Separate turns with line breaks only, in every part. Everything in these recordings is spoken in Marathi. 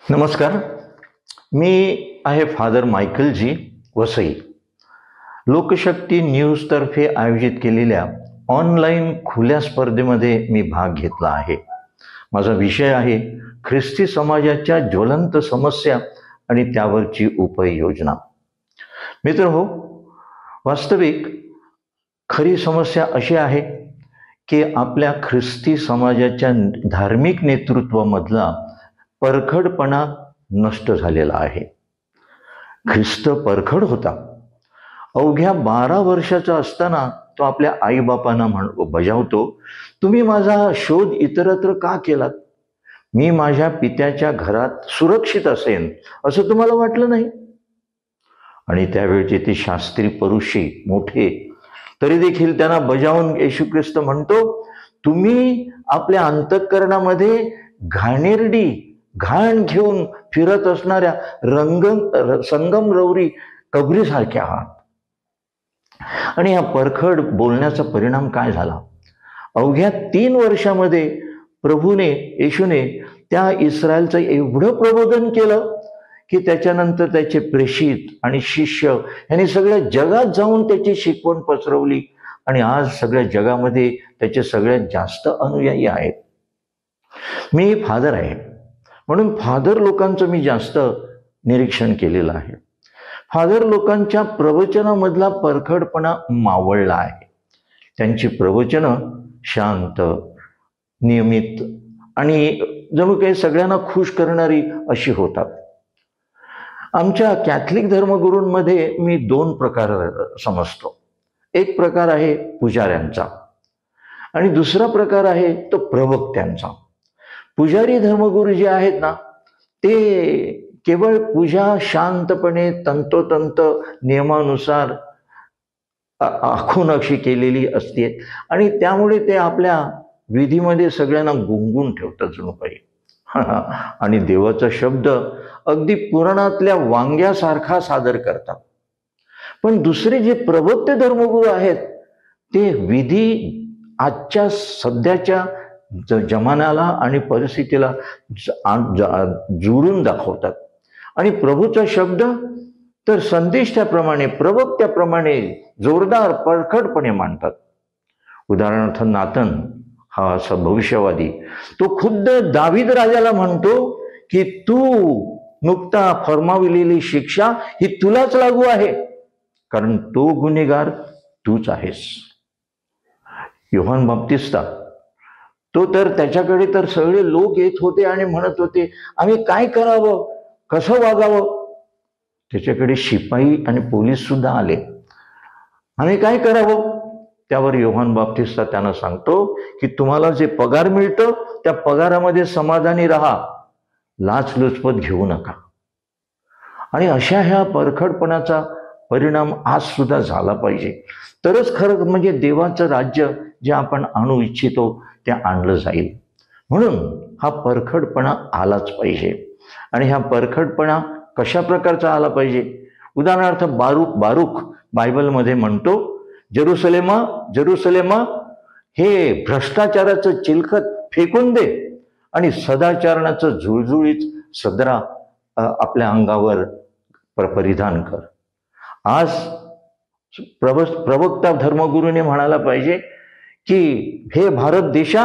नमस्कार. मी आहे फादर मायकल जी वसई. लोकशक्ती न्यूजतर्फे आयोजित केलेल्या ऑनलाईन खुल्या स्पर्धेमध्ये मी भाग घेतला आहे. माझा विषय आहे ख्रिस्ती समाजाच्या ज्वलंत समस्या आणि त्यावरची उपाययोजना. मित्रहो, वास्तविक खरी समस्या अशी आहे की आपल्या ख्रिस्ती समाजाच्या धार्मिक नेतृत्वामधला परखडपणा नष्ट झालेला आहे. ख्रिस्त परखड होता. अवघ्या 12 वर्षाचा असताना तो आपल्या आईबापांना बजावतो, तुम्ही माझा शोध इतरत्र का केलात? मी माझ्या पित्याच्या घरात सुरक्षित असेन असं तुम्हाला वाटलं नाही? आणि त्यावेळचे ते शास्त्री परुषी मोठे तरी देखील त्यांना बजावून येशू ख्रिस्त म्हणतो, तुम्ही आपल्या अंतःकरणामध्ये घाण घेऊन फिरत असणाऱ्या संगमरवरी कबरीसारख्या आहात. आणि या परखड बोलण्याचा परिणाम काय झाला? अवघ्या 3 वर्षामध्ये येशूने त्या इस्रायलचं एवढं प्रबोधन केलं की त्याच्यानंतर त्याचे प्रेषित आणि शिष्य यांनी सगळ्या जगात जाऊन त्याची शिकवण पसरवली आणि आज सगळ्या जगामध्ये त्याचे सगळ्यात जास्त अनुयायी आहेत. मी फादर आहे म्हणून फादर लोकांचं मी जास्त निरीक्षण केलेलं आहे. फादर लोकांच्या प्रवचनामधला परखडपणा मावळला आहे. त्यांची प्रवचनं शांत, नियमित आणि जणू काही सगळ्यांना खुश करणारी अशी होतात. आमच्या कॅथलिक धर्मगुरूंमध्ये मी 2 प्रकार समजतो. एक प्रकार आहे पुजाऱ्यांचा आणि दुसरा प्रकार आहे तो प्रवक्त्यांचा. पुजारी धर्मगुरू जे आहेत ना, ते केवळ पूजा शांतपणे तंतोतंत नियमानुसार आखून अशी केलेली असते आणि त्यामुळे ते आपल्या विधीमध्ये सगळ्यांना गुंगून ठेवतात जणू काही. आणि देवाचा शब्द अगदी पुराणातल्या वांग्यासारखा सादर करतात. पण दुसरे जे प्रवक्ते धर्मगुरू आहेत ते विधी आजच्या सध्याच्या जमान्याला आणि परिस्थितीला जुळून दाखवतात आणि प्रभूचा शब्द तर संदेश त्याप्रमाणे प्रवक्त्याप्रमाणे जोरदार परखडपणे मांडतात. उदाहरणार्थ नातन हा असा भविष्यवादी, तो खुद्द दावीद राजाला म्हणतो की तू नुकता फरमावलेली शिक्षा ही तुलाच लागू आहे, कारण तो गुन्हेगार तूच आहेस. योहान बाप्तिस्ता, तो तर त्याच्याकडे तर सगळे लोक येत होते आणि म्हणत होते आम्ही काय करावं, कसं वागावं. त्याच्याकडे शिपाई आणि पोलीस सुद्धा आले, आम्ही काय करावं. त्यावर योहान बाप्तिस्ता त्यांना सांगतो की तुम्हाला जे पगार मिळतं त्या पगारामध्ये समाधानी राहा, लाचलुचपत घेऊ नका. आणि अशा ह्या परखडपणाचा परिणाम आज सुद्धा झाला पाहिजे, तरच खरं म्हणजे देवाचं राज्य जे आपण आणू इच्छितो ते आणलं जाईल. म्हणून हा परखडपणा आलाच पाहिजे. आणि हा परखडपणा कशा प्रकारचा आला पाहिजे? उदाहरणार्थ बारूक बायबलमध्ये म्हणतो, जेरुसलेमा जेरुसलेमा, हे भ्रष्टाचाराचं चिलखत फेकून दे आणि सदाचरणाचं झुळझुळीत सदरा आपल्या अंगावर परिधान कर. आज प्रवक्ता धर्मगुरूने म्हणायला पाहिजे की हे भारत देशा,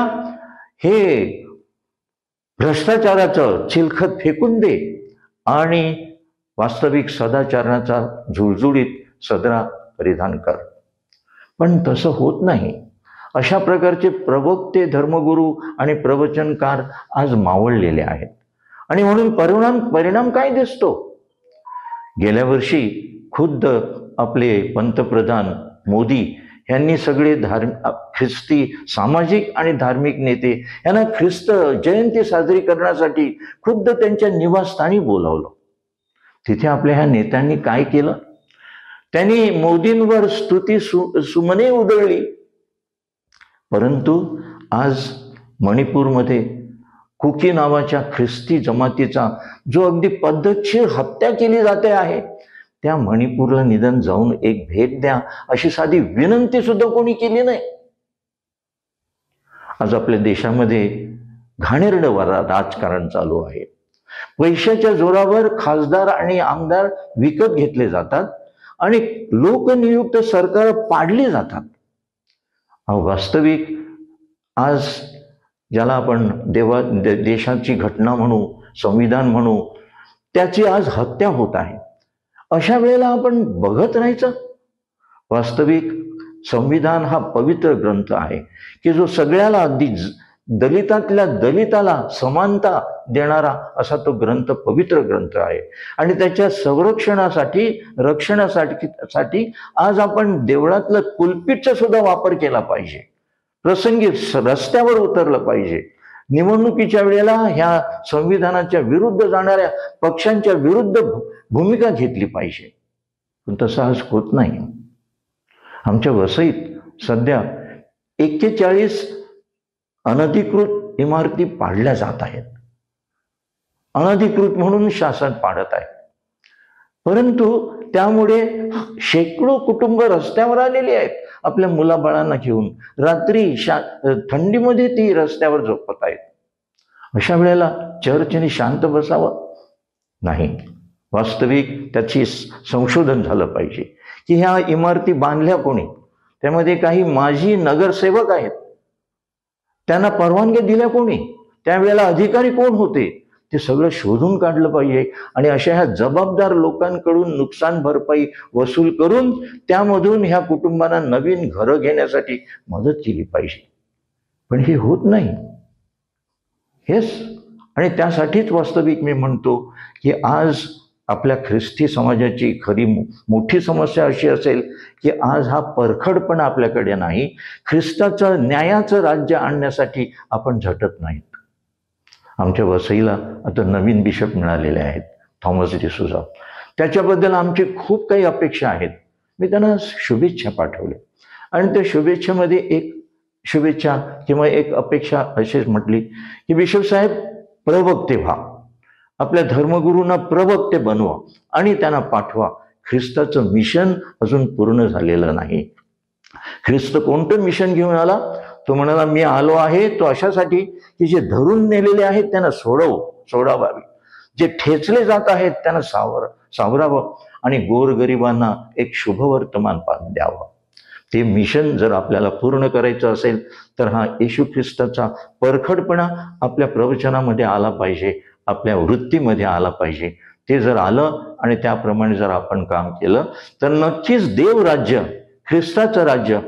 हे भ्रष्टाचाराचं चिलखत फेकून दे आणि वास्तविक सदाचरणाचा झुळझुळीत सदरा परिधान कर. पण तसं होत नाही. अशा प्रकारचे प्रवक्ते धर्मगुरू आणि प्रवचनकार आज मावळलेले आहेत. आणि म्हणून परिणाम काय दिसतो? गेल्या वर्षी खुद्द आपले पंतप्रधान मोदी यांनी सगळे ख्रिस्ती सामाजिक आणि धार्मिक नेते यांना ख्रिस्त जयंती साजरी करण्यासाठी खुद्द त्यांच्या निवासस्थानी बोलावलं. तिथे आपल्या ह्या नेत्यांनी काय केलं? त्यांनी मोदींवर स्तुती सुमने उधळली. परंतु आज मणिपूरमध्ये कुकी नावाच्या ख्रिस्ती जमातीचा जो अगदी पद्धतशीर हत्या केली जाते आहे, त्या मणिपूरला निदान जाऊन एक भेट द्या अशी साधी विनंती सुद्धा कोणी केली नाही. आज आपल्या देशामध्ये घाणेरडं राजकारण चालू आहे. पैशाच्या जोरावर खासदार आणि आमदार विकत घेतले जातात आणि लोकनियुक्त सरकार पाडली जातात. वास्तविक आज ज्याला आपण देशाची घटना म्हणू, संविधान म्हणू, त्याची आज हत्या होत आहे. अशा वेळेला आपण बघत राहायचं. वास्तविक संविधान हा पवित्र ग्रंथ आहे की जो सगळ्याला, अगदी दलितातल्या दलिताला समानता देणारा असा तो ग्रंथ, पवित्र ग्रंथ आहे. आणि त्याच्या संरक्षणासाठी, रक्षणासाठी आज आपण देवळातलं कुलपीठचा सुद्धा वापर केला पाहिजे. प्रसंगी रस्त्यावर उतरलं पाहिजे. निवडणुकीच्या वेळेला ह्या संविधानाच्या विरुद्ध जाणाऱ्या पक्षांच्या विरुद्ध भूमिका घेतली पाहिजे. पण तसं आज होत नाही. आमच्या वसईत सध्या 41 अनधिकृत इमारती पाडल्या जात आहेत. अनधिकृत म्हणून शासन पाडत आहे. परंतु त्यामुळे शेकडो कुटुंब रस्त्यावर आलेली आहेत आपल्या मुलाबाळांना घेऊन. रात्री थंडीमध्ये ती रस्त्यावर झोपत आहेत. अशा वेळेला चर्चने शांत बसावं? नाही. वास्तविक त्याची संशोधन झालं पाहिजे की ह्या इमारती बांधल्या कोणी, त्यामध्ये काही माजी नगरसेवक आहेत, त्यांना परवानगी दिल्या कोणी, त्यावेळेला अधिकारी कोण होते, ते सगळं शोधून काढलं पाहिजे. आणि अशा ह्या जबाबदार लोकांकडून नुकसान भरपाई वसूल करून त्यामधून ह्या कुटुंबांना नवीन घरं घेण्यासाठी मदत केली पाहिजे. पण हे होत नाही. हेच आणि त्यासाठीच वास्तविक मी म्हणतो की आज आपल्या ख्रिस्ती समाजाची खरी मोठी समस्या अशी असेल की आज हा परखडपणा आपल्याकडे नाही. ख्रिस्ताचं न्यायाचं राज्य आणण्यासाठी आपण झटत नाहीत. आमच्या वसईला आता नवीन बिशप मिळालेले आहेत, थॉमस डिसूजा. त्याच्याबद्दल आमची खूप काही अपेक्षा आहेत. मी त्यांना शुभेच्छा पाठवल्या आणि त्या शुभेच्छेमध्ये एक शुभेच्छा किंवा एक अपेक्षा अशीच म्हटली की बिशप साहेब प्रवक्ते व्हा, आपल्या धर्मगुरूंना प्रवक्ते बनवा आणि त्यांना पाठवा. ख्रिस्ताचं मिशन अजून पूर्ण झालेलं नाही. ख्रिस्त कोणतं मिशन घेऊन आला? तो म्हणाला, मी आलो आहे तो अशासाठी की जे धरून नेलेले आहेत त्यांना सोडावावे, जे ठेचले जात आहेत त्यांना सावरावं आणि गोरगरिबांना एक शुभवर्तमान द्यावं. ते मिशन जर आपल्याला पूर्ण करायचं असेल तर हा येशू ख्रिस्ताचा परखडपणा आपल्या प्रवचनामध्ये आला पाहिजे, आपल्या वृत्तीमध्ये आला पाहिजे. ते जर आलं आणि त्याप्रमाणे जर आपण काम केलं तर नक्कीच देवराज्य, ख्रिस्ताचं राज्य,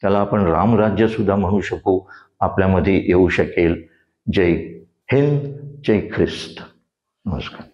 त्याला आपण रामराज्य सुद्धा म्हणू शकू, आपल्यामध्ये येऊ शकेल. जय हिंद, जय ख्रिस्त. नमस्कार.